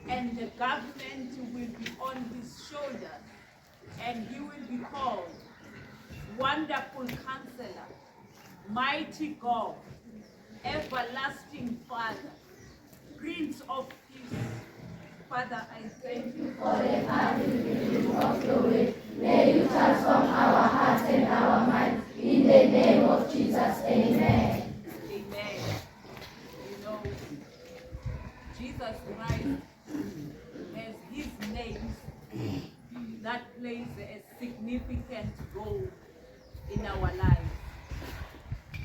and the government will be on his shoulders, and he will be called Wonderful Counselor, Mighty God, Everlasting Father, Prince of Peace. Father, I thank you for the ability of your way. May you transform our hearts and our minds. In the name of Jesus, amen. Amen. You know, Jesus Christ has his names that plays a significant role in our lives.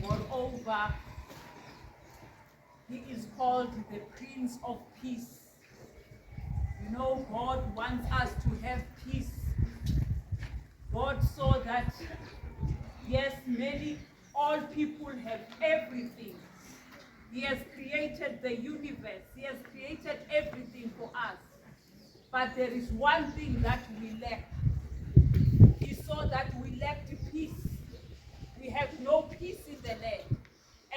Moreover, he is called the Prince of Peace. You know, God wants us to have peace. God saw that, yes, all people have everything. He has created the universe. He has created everything for us. But there is one thing that we lack. He saw that we lacked peace. We have no peace in the land.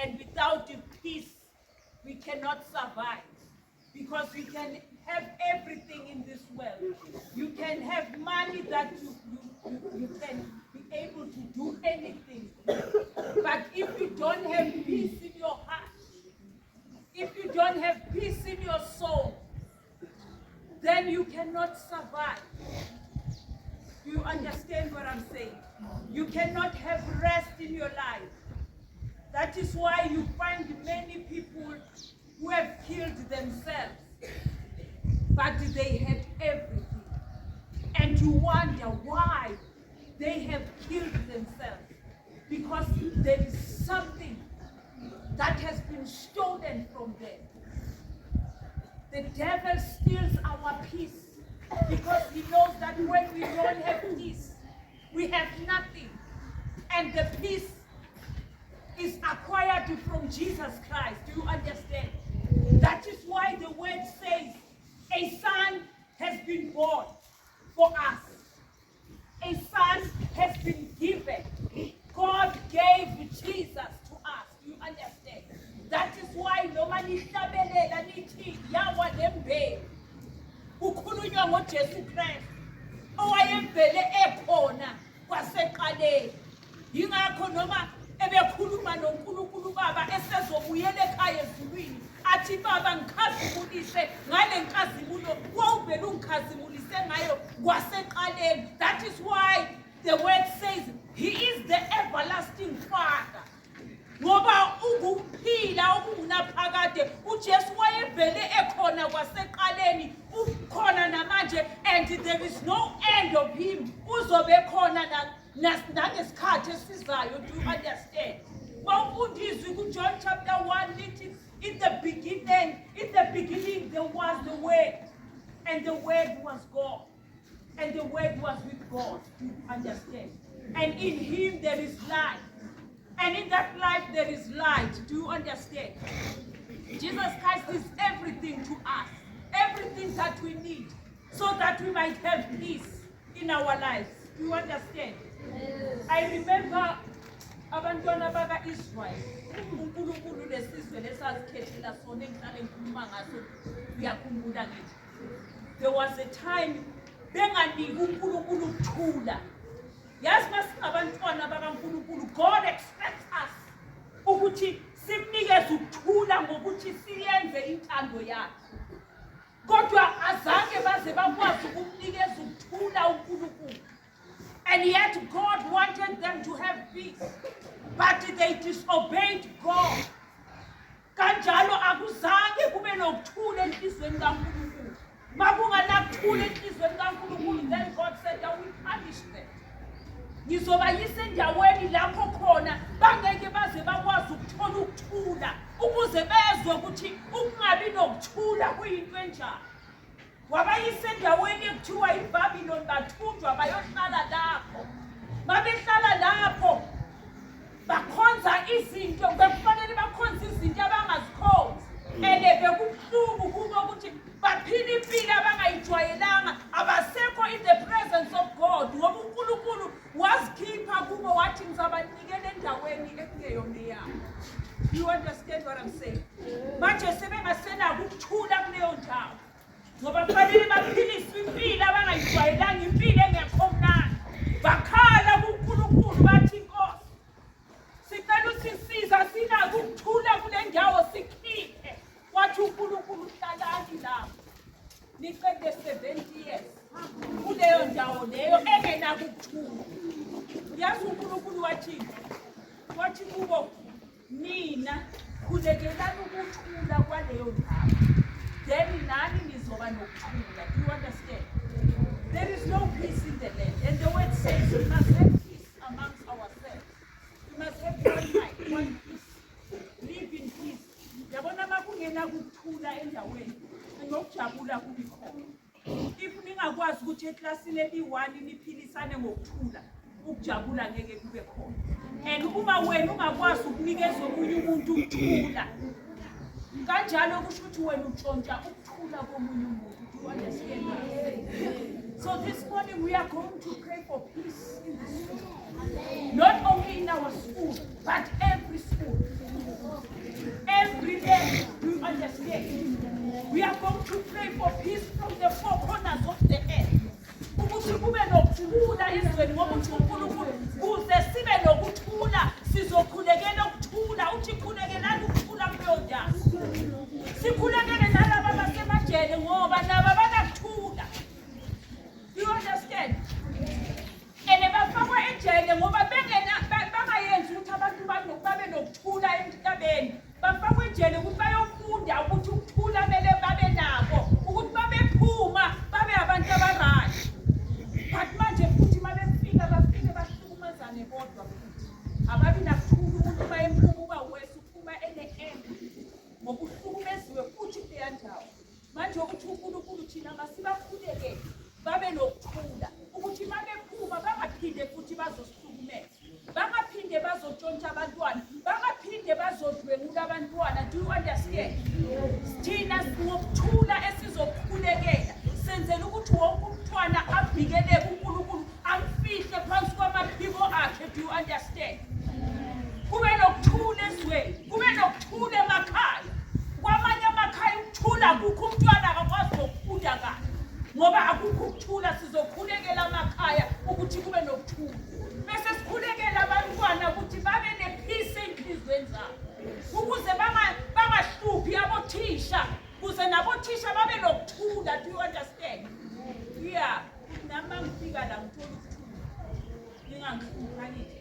And without peace, we cannot survive. Because we can have everything in this world. You can have money that you can be able to do anything. But if you don't have peace in your heart, if you don't have peace in your soul, then you cannot survive. Do you understand what I'm saying? You cannot have rest in your life. That is why you find many people who have killed themselves, but they had everything. And you wonder why they have killed themselves. Because there is something that has been stolen from them. The devil steals our peace because he knows that when we don't have peace, we have nothing. And the peace is acquired from Jesus Christ. Do you understand? That is why the word says, a son has been born for us. A son has been given. God gave Jesus to us. Do you understand? That is why nobody hlabelela nithi yawa lembewu. Kukhulunywa ngoJesu Kristu owayevele ekhona kwaseqaleni. Yingakho noma ebekhuluma noNkulunkulu Baba esezobuyela ekhaya ezulwini athi Baba ngikhazimulise ngale nkazimulo wawuvele ungikhazimulise ngayo kwaseqaleni. That is why the word says he is the everlasting Father. Ngoba ukuphila okungunaphakade uJesu wayevele ekhona kwaseqaleni ukhona namanje, and there is no end of him. Uzobe khona nangesikhathi esizayo. Do you understand? Mawufundiswe kuJohn chapter 1 lithi in the beginning there was the word, and the word was God, and the word was with God. Do you understand? And in him there is life. And in that life there is light. Do you understand? Jesus Christ is everything to us. Everything that we need so that we might have peace in our lives. Do you understand? Yes. I remember abantwana baka Israel. uNkulunkulu lesizwe lesazikhethela sona engihlale ngikhuluma ngaso uyakhumbula ngithi. There was a time benganiki uNkulunkulu ukuthula. Yazi masingabantwana bakaNkulunkulu, God expects us ukuthi simnikeze ukuthula ngokuthi siyenze intando yakhe. Kodwa azange baze bakwazi ukumnikeza ukuthula uNkulunkulu. And yet God wanted them to have peace, but they disobeyed God. Kanjalo akuzange kube nokuthula enhlizweni kaNkulunkulu. Makunganakuthula enhlizweni kaNkulunkulu, then God said, I will punish them. Ngizobayisa endaweni lapho khona bangeke baze bakwazi ukuthola ukuthula ukuze bezwe ukuthi ukungabi nokuthula kuyinto enjani. Wabayisa endaweni ekuthiwa iBabylon, bathunjwa bayohlala lapho. Mabehlala lapho bakhonza izinto, bekufanele bakhonza izinto abangazikhonzi. Bekubuhlungu kubo ukuthi baphila impilo abangayijwayelanga, abasekho in the presence of God. Ngoba uNkulunkulu wazikhipha kubo wathi ngizabanikela endaweni ekungeyona yabo. Do you understand what I'm saying? Manje sebengasenako ukuthula kuleyo ndawo. ngoba kufanele baphiliswe impilo abangayijwayelanga, impilo engekho mnandi. Bakhala kuNkulunkulu bathi, Nkosi, sicela usisiza, sinako ukuthula kule ndawo, sikhiphe. Wathi uNkulunkulu, hlalani lapho niqede 70 years kuleyo ndawo leyo engenako ukuthula. Yazi uNkulunkulu wathini? Wathi kubo, nina khulekelani ukuthula kwaleyo ndawo, then nani nizoba nokuthula. Do you understand? There is no peace in the land, and the word says we must have peace amongst ourselves. We must have one mind, one peace, live in peace. Yabona makungena ukuthula endaweni, ngokujabula kubi khona. If ningakwazi ukuthi eklasini eli-1 niphilisane ngokuthula, ukujabula ngeke kube khona. And uma wena ungakwazi ukunikeza omunye umuntu ukuthula, kanjalo kusho ukuthi wena utshontsha ukuthula komunye umuntu. Do you understand? So this morning we are going to pray for peace in the school. Not only in our school, but every school. Every day. Do you understand? We are going to pray for peace from the four corners of the earth. Ukuthi kube nokuthula ezweni ngokuthi uNkulunkulu kuze sibe nokuthula, sizokhulekela ukuthula. Uthi khulekela ukuthula kuleyo ndawo. Sikhulekele nalabo basemajele ngoba nabo banakuthula. Do you understand? Ene bafakwa ejele ngoba bangayenzi ukuthi abantu babe nokuthula emhlabeni. Bafakwa ejele ukuthi bayofunda ukuthi ukuthula kumele babe nako, ukuthi babephuma babe abantu abarayi. But manje futhi mabefika bafike bahlukumezane bodwa futhi. Ababi nakuthula ukuthi bayephuma uba wesi uphuma ene-embe ngokuhlukumeziwe futhi kuleya ndawo. Manje ukuthi uNkulunkulu thina masibakhulekele babe nokuthula ukuthi mabephuma bangaphinde futhi bazosihlukumeza, bangaphinde bazotshontsha abantwana, bangaphinde bazodlwengula abantwana. Do you understand? Thina ngokuthula esizokhulekela senzela ukuthi wonke umntwana avikeleke, uNkulunkulu amfihle phansi kwamaphiko akhe. Do you understand? Kube nokuthula ezweni, kube nokuthula emakhaya. Kwamanye amakhaya ukuthula kukho, umntwana akakwazi nokufunda kahle ngoba akukho ukuthula. Sizokhulekela amakhaya ukuthi kube nokuthula, bese sikhulekela abantwana ukuthi babe nepeace enhlizweni zabo, ukuze bangahluphi abothisha, ukuze nabothisha babe nokuthula. Do you understand? Yeah, nami ngifika la ngithola ukuthula, ningangihlupha ngithi.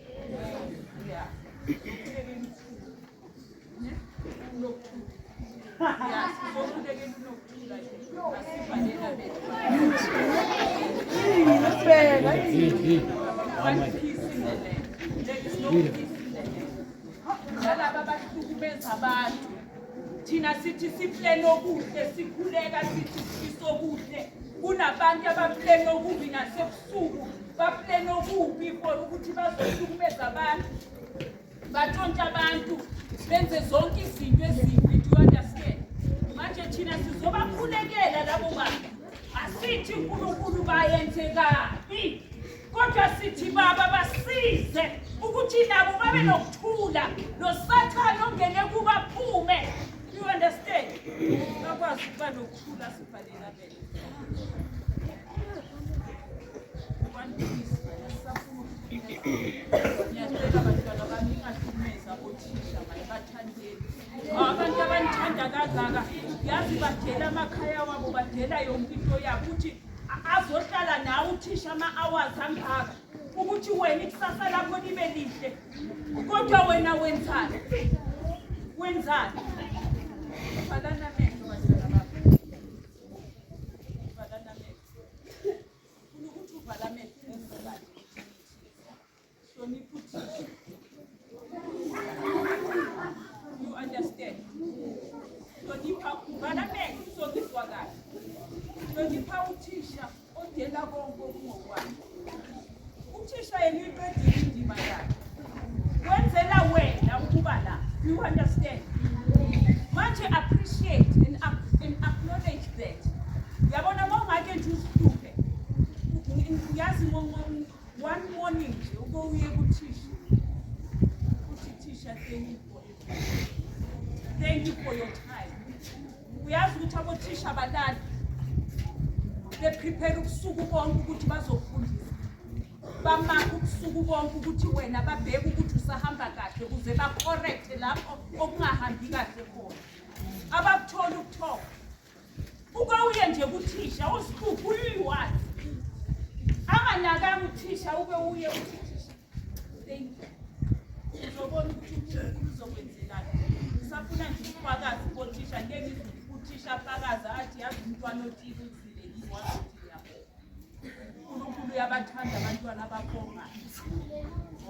Yeah, sikhulekela ukuthula, ne? Nokuthula. Yeah, sikhulekela nokuthula. Asivalela bethu. One peace in the land. There is no peace in the land. Nalaba bahlukumeza abantu. Thina sithi siplane okuhle, sikhuleka sithi sisokuhle. Kunabantu abaplane okubi nasebusuku, baplane okubi for ukuthi bazohlukumeza abantu, batshontsha abantu, benze zonke izinto ezimbi. Do you understand? Manje thina sizobakhulekela labo bantu. Asithi uNkulunkulu bayenze kabi, kodwa sithi Baba basize ukuthi nabo babe nokuthula, noSathane ongene kubaphume. Do you understand? Bakwazi ukuba nokuthula. Sivalela bele. One piece. Ngiyacela bantwana bami ngahlukumeza othisha, mayibathandeni. Abantu abanithanda kangaka, yazi badela amakhaya wabo, badela yonke into yabo ukuthi azohlala nawe uthisha ama-hours angaka ukuthi wena ikusasa lakho libe lihle. Kodwa wena wenzani? Wenzani? Valana amehlo bantwana bami. Valana amehlo. Ufuna ukuthi uvala amehlo enzekani? Hlonipha uthisha. You understand? Hlonipha, uvala amehlo uzokuzwa kahle. Hlonipha uthisha odela konke okungokwayo. Uthisha yena uyiqedile indima yakhe. Wenzela wena ukuba la. You understand? Manje appreciate and acknowledge that. Yabona mawungake nje usihluphe. Ngiyazi one morning nje uko uye kuthisha. Uthi thisha, thank you for it. Thank you for your time. Uyazi ukuthi abothisha balali. beprepare ubusuku bonke ukuthi bazofundisa. Bamakha ubusuku bonke ukuthi wena babheke ukuthi usahamba kahle ukuze bacorrecte lapho okungahambi kahle khona. Abakuthola ukuthoka. Uke uye nje kuthisha usikhupha uyiwazi. Anganakanga uthisha uke uye uthisha. Thank you. Uzobona ukuthi uNkulunkulu uzokwenzelana. Safuna nje ufakazi kothisha ngeke uthisha fakaza athi yazi umntwana othile uzile yiwazi yabo. uNkulunkulu uyabathanda abantwana abakhongayo.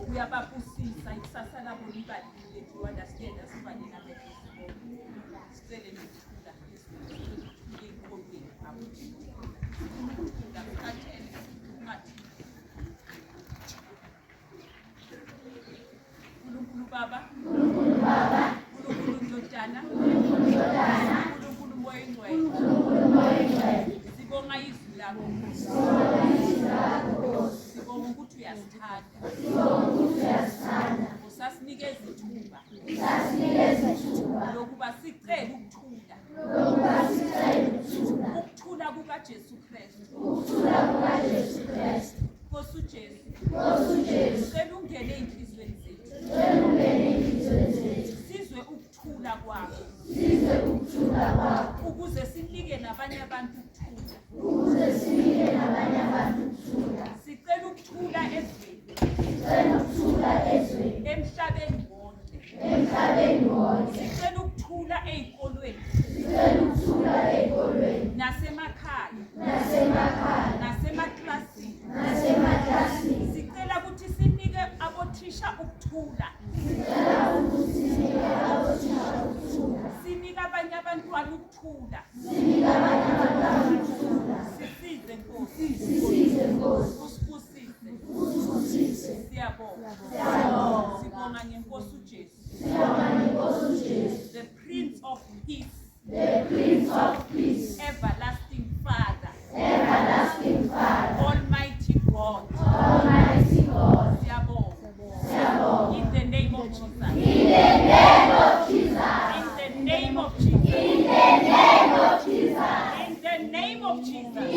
Uyababusisa ikusasa labo libalile. Do you understand? Asibalina besikolo. Sicele nokuthula esikoleni abo. uNkulunkulu Baba, uNkulunkulu Ndodana, uNkulunkulu Moya Oyingcwele. Sibonga izwi lakho. Sibonga ukuthi uyasithanda. Usasinikeza ithuba. Lokuba sicele ukuthula. Ukuthula kukaJesu Kristu. Nkosi uJesu. Sicela ungene enhlizweni zethu. Sizwe ukuthula kwakho. Ukuze sinike nabanye abantu ukuthula. Sicela ukuthula ezweni. Emhlabeni wonke. Sicela ukuthula ezikolweni. Nasemakhaya. Nasemaklasini. Sicela ukuthi sinike abothisha ukuthula. Sinike abanye abantwana ukuthula. Sisize Nkosi. Usibusise. Siyabonga. Sibonga ngeNkosi uJesu. The Prince of Peace. Everlasting Father. Almighty God. Siyabonga. In the name of Jesus. In the name of Jesus. In the name of Jesus.